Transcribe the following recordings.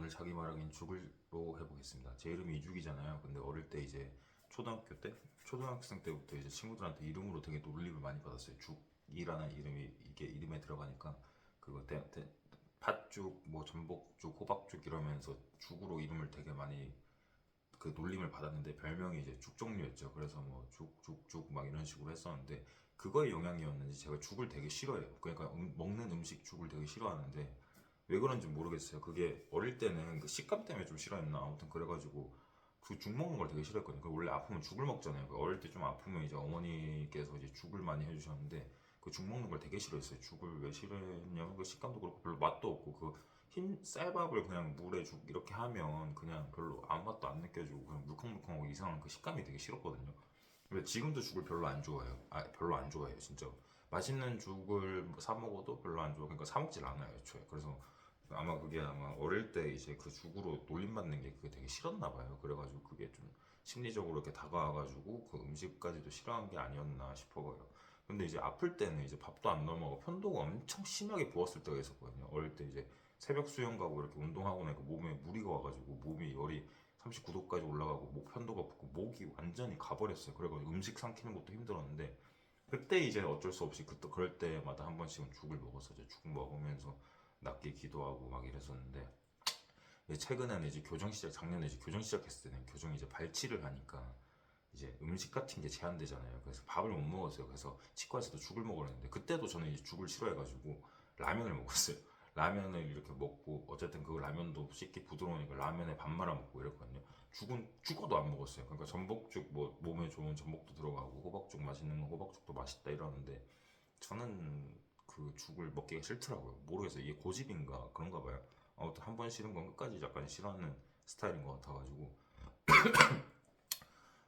오늘 자기 말하긴 죽을로 해보겠습니다. 제 이름이 이죽이잖아요. 근데 어릴 때 이제 초등학교 때, 초등학생 때부터 이제 친구들한테 이름으로 되게 놀림을 많이 받았어요. 죽이라는 이름이 이게 이름에 들어가니까 그거 팥죽, 뭐 전복죽, 호박죽 이러면서 죽으로 이름을 되게 많이 그 놀림을 받았는데 별명이 이제 죽 종류였죠. 그래서 뭐 죽 막 이런 식으로 했었는데 그거의 영향이었는지 제가 죽을 되게 싫어해요. 그러니까 먹는 음식 죽을 되게 싫어하는데 왜 그런지 모르겠어요. 그게 어릴 때는 그 식감 때문에 좀 싫어했나 아무튼 그래가지고 그 죽 먹는 걸 되게 싫어했거든요. 그 원래 아프면 죽을 먹잖아요. 그 어릴 때 좀 아프면 이제 어머니께서 이제 죽을 많이 해주셨는데 그 죽 먹는 걸 되게 싫어했어요. 죽을 왜 싫어했냐면 그 식감도 그렇고 별로 맛도 없고 그 흰 쌀밥을 그냥 물에 죽 이렇게 하면 그냥 별로 아무 맛도 안 느껴지고 그냥 물컹물컹하고 이상한 그 식감이 되게 싫었거든요. 근데 지금도 죽을 별로 안 좋아해요. 별로 안 좋아해요, 진짜. 맛있는 죽을 사 먹어도 별로 안 좋아. 그러니까 사 먹질 않아요, 애초에. 그래서 아마 그게 아마 어릴 때 이제 그 죽으로 놀림받는 게 그게 되게 싫었나 봐요. 그래가지고 그게 좀 심리적으로 이렇게 다가와가지고 그 음식까지도 싫어한 게 아니었나 싶어요. 근데 이제 아플 때는 이제 밥도 안 넘어가고 편도가 엄청 심하게 부었을 때가 있었거든요. 어릴 때 이제 새벽 수영 가고 이렇게 운동하고 나니까 몸에 무리가 와가지고 몸이 열이 39도까지 올라가고 목 편도가 붓고 목이 완전히 가버렸어요. 그래가지고 음식 삼키는 것도 힘들었는데 그때 이제 어쩔 수 없이 그럴 때마다 한 번씩은 죽을 먹었어요. 죽 먹으면서 낮게 기도하고 막 이랬었는데 최근에는 이제 교정 시작 작년에 이제 교정 시작했을 때는 교정이 이제 발치를 하니까 이제 음식 같은 게 제한되잖아요. 그래서 밥을 못 먹었어요. 그래서 치과에서도 죽을 먹으려 했는데 그때도 저는 이제 죽을 싫어해가지고 라면을 먹었어요. 라면을 이렇게 먹고 어쨌든 그 라면도 씹기 부드러우니까 라면에 밥 말아 먹고 이랬거든요. 죽은 죽어도 안 먹었어요. 그러니까 전복죽 뭐 몸에 좋은 전복도 들어가고 호박죽 맛있는 거 호박죽도 맛있다 이러는데 저는 그 죽을 먹기가 싫더라고요. 모르겠어요. 이게 고집인가 그런가 봐요. 아무튼 한 번 싫은 건 끝까지 약간 싫어하는 스타일인 것 같아가지고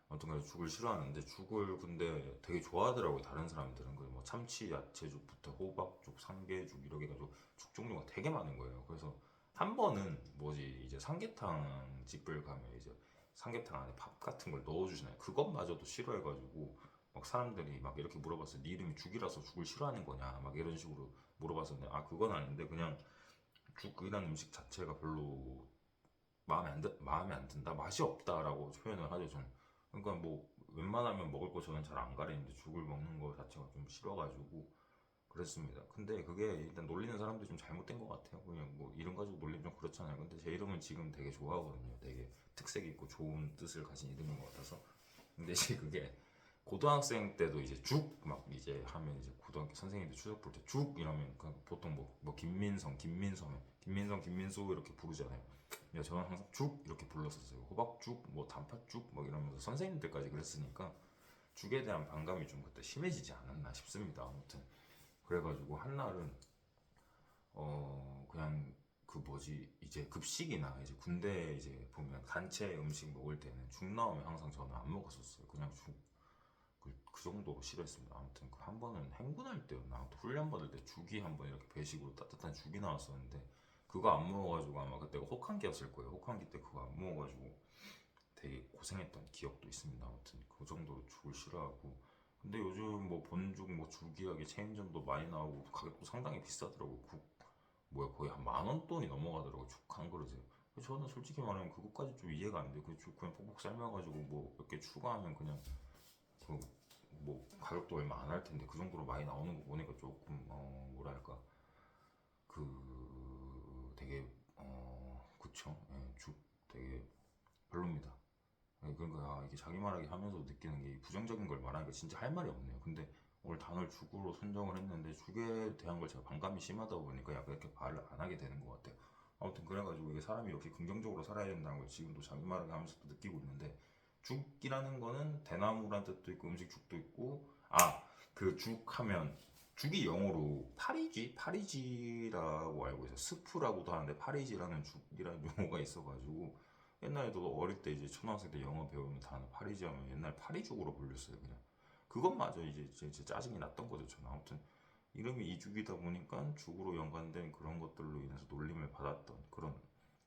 아무튼 그래서 죽을 싫어하는데 죽을 근데 되게 좋아하더라고요. 다른 사람들은 그뭐 참치 야채죽부터 호박죽, 삼계죽 이렇게 해가지고 죽 종류가 되게 많은 거예요. 그래서 한 번은 뭐지 이제 삼계탕 집을 가면 이제 삼계탕 안에 밥 같은 걸 넣어주시나요? 그것마저도 싫어해가지고 막 사람들이 막 이렇게 물어봤어요. 네 이름이 죽이라서 죽을 싫어하는 거냐? 막 이런 식으로 물어봤었는데 아 그건 아닌데 그냥 죽이라는 음식 자체가 별로 마음에 안 든다, 맛이 없다라고 표현을 하죠. 저는. 그러니까 뭐 웬만하면 먹을 거 저는 잘 안 가리는데 죽을 먹는 거 자체가 좀 싫어가지고 그랬습니다. 근데 그게 일단 놀리는 사람들이 좀 잘못된 것 같아요. 그냥 뭐 이름 가지고 놀리면 좀 그렇잖아요. 근데 제 이름은 지금 되게 좋아하거든요. 되게 특색 있고 좋은 뜻을 가진 이름인 것 같아서. 근데 이제 그게 고등학생 때도 이제 죽 막 이제 하면 이제 고등학교 선생님들 추석 볼 때 죽 이러면 보통 뭐 김민성, 김민성, 김민수 이렇게 부르잖아요. 근데 저는 항상 죽 이렇게 불렀었어요. 호박죽, 뭐 단팥죽 막 이러면서 선생님들까지 그랬으니까 죽에 대한 반감이 좀 그때 심해지지 않았나 싶습니다. 아무튼 그래가지고 한날은 그냥 그 뭐지 이제 급식이나 이제 군대 이제 보면 단체 음식 먹을 때는 죽 나오면 항상 저는 안 먹었었어요. 그냥 그 정도로 싫어했습니다. 아무튼 그 한 번은 행군할 때였나 아무튼 훈련 받을 때 죽이 한 번 이렇게 배식으로 따뜻한 죽이 나왔었는데 그거 안 먹어가지고 아마 그때가 혹한기였을 거예요. 혹한기 때 그거 안 먹어가지고 되게 고생했던 기억도 있습니다. 아무튼 그 정도로 죽을 싫어하고 근데 요즘 뭐 본죽 뭐 죽이하게 체인점도 많이 나오고 가격도 상당히 비싸더라고. 뭐야 거의 한 10,000원 돈이 넘어가더라고 죽 한 그릇에. 저는 솔직히 말하면 그것까지 좀 이해가 안 돼. 그죽 그냥 뽁뽁 삶아가지고 뭐 몇 개 추가하면 그냥 그 뭐 가격도 얼마 안 할 텐데 그 정도로 많이 나오는 거 보니까 조금 뭐랄까 그 되게 그쵸. 예, 죽 되게 별로입니다. 예, 그러니까 이게 자기 말하기 하면서 느끼는 게 부정적인 걸 말하니까 진짜 할 말이 없네요. 근데 오늘 단어를 죽으로 선정을 했는데 죽에 대한 걸 제가 반감이 심하다 보니까 약간 이렇게 말을 안 하게 되는 것 같아요. 아무튼 그래가지고 이게 사람이 이렇게 긍정적으로 살아야 된다는 걸 지금도 자기 말하기 하면서도 느끼고 있는데 죽이라는 거는 대나무란 뜻도 있고 음식 죽도 있고 그 죽 하면 죽이 영어로 파리지라고 알고 있어요. 스프라고도 하는데 파리지라는 죽이라는 용어가 있어가지고 옛날에도 어릴 때 이제 초등학생 때 영어 배우는 단어 파리지 하면 옛날 파리죽으로 불렸어요 그냥. 그것마저 이제 짜증이 났던 거죠 저는. 아무튼 이름이 이죽이다 보니까 죽으로 연관된 그런 것들로 인해서 놀림을 받았던 그런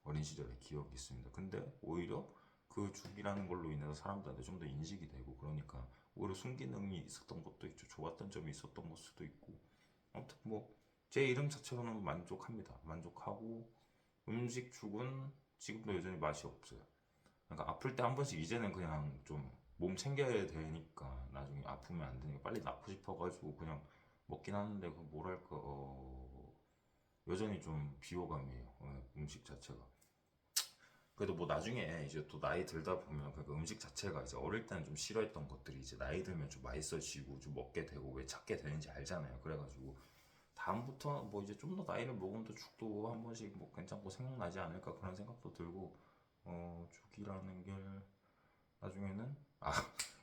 어린 시절의 기억이 있습니다. 근데 오히려 그 죽이라는 걸로 인해서 사람들한테 좀 더 인식이 되고 그러니까 오히려 순기능이 있었던 것도 있죠. 좋았던 점이 있었던 걸 수도 있고 아무튼 뭐 제 이름 자체로는 만족합니다. 만족하고 음식 죽은 지금도 여전히 맛이 없어요. 그러니까 아플 때 한 번씩 이제는 그냥 좀 몸 챙겨야 되니까 나중에 아프면 안 되니까 빨리 낫고 싶어가지고 그냥 먹긴 하는데 그 뭐랄까 여전히 좀 비호감이에요. 음식 자체가. 그래도 뭐 나중에 이제 또 나이 들다 보면 그 음식 자체가 이제 어릴 때는 좀 싫어했던 것들이 이제 나이 들면 좀 맛있어지고 좀 먹게 되고 왜 찾게 되는지 알잖아요. 그래가지고 다음부터 뭐 이제 좀 더 나이를 먹으면 또 죽도 한 번씩 뭐 괜찮고 생각나지 않을까 그런 생각도 들고 죽이라는 게 나중에는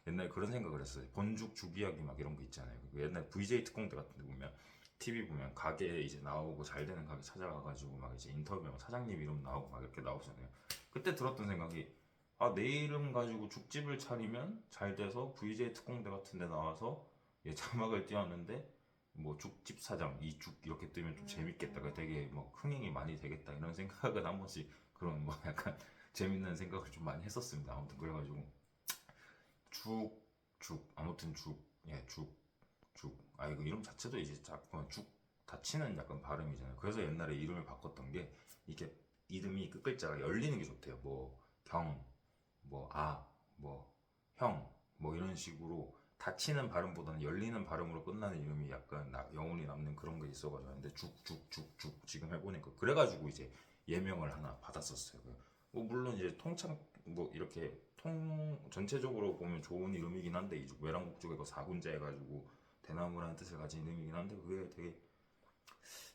옛날에 그런 생각을 했어요. 본죽 죽 이야기 막 이런 거 있잖아요. 그 옛날 VJ 특공대 같은 데 보면 TV 보면 가게에 이제 나오고 잘 되는 가게 찾아가가지고 막 이제 인터뷰하면 사장님 이름 나오고 막 이렇게 나오잖아요. 그때 들었던 생각이 내 이름 가지고 죽집을 차리면 잘 돼서 VJ 특공대 같은 데 나와서 자막을 띄웠는데 뭐 죽집 사장 이죽 이렇게 뜨면 좀 재밌겠다. 되게 뭐 흥행이 많이 되겠다 이런 생각은 한 번씩 그런 뭐 약간 재밌는 생각을 좀 많이 했었습니다. 아무튼 그래가지고 아무튼 이거 이름 자체도 이제 자꾸 죽 닫히는 약간 발음이잖아요. 그래서 옛날에 이름을 바꿨던 게 이게 이름이 끝 글자가 열리는 게 좋대요. 뭐 경, 뭐 뭐 형, 뭐 이런 식으로 닫히는 발음보다는 열리는 발음으로 끝나는 이름이 약간 영혼이 남는 그런 게 있어가지고 근데 죽 지금 해보니까 그래가지고 이제 예명을 하나 받았었어요. 뭐 물론 이제 통창 뭐 이렇게 통 전체적으로 보면 좋은 이름이긴 한데 이 외랑국죽에 그 사군자 해가지고 대나무라는 뜻을 가진 이름이긴 한데 그게 되게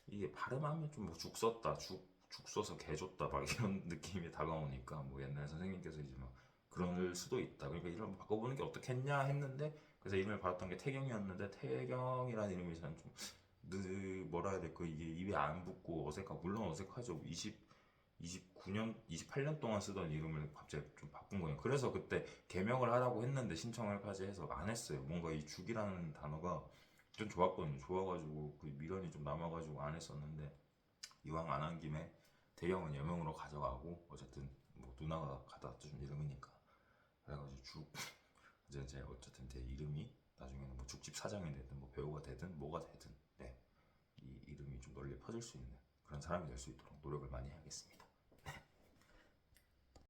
이게 발음하면 좀 뭐 죽 썼다 죽 써서 개 줬다 막 이런 느낌이 다가오니까 뭐 옛날 선생님께서 이제 막 그럴 수도 있다 그러니까 이름 바꿔보는 게 어떻겠냐 했는데 그래서 이름을 받았던 게 태경이었는데 태경이라는 이름이 저는 좀 뭐라 해야 될까 이게 입에 안 붙고 어색하고 물론 어색하죠 29년, 28년 동안 쓰던 이름을 갑자기 좀 바꾼 거예요. 그래서 그때 개명을 하라고 했는데 신청을까지 해서 안 했어요. 뭔가 이 죽이라는 단어가 좀 좋았거든요. 좋아가지고 그 미련이 좀 남아가지고 안 했었는데 이왕 안 한 김에 대형은 여명으로 가져가고 어쨌든 뭐 누나가 갖다 준 이름이니까 그래가지고 이제 어쨌든 제 이름이 나중에는 뭐 죽집 사장이 되든 뭐 배우가 되든 뭐가 되든 이 이름이 좀 널리 퍼질 수 있는 그런 사람이 될 수 있도록 노력을 많이 해야겠습니다.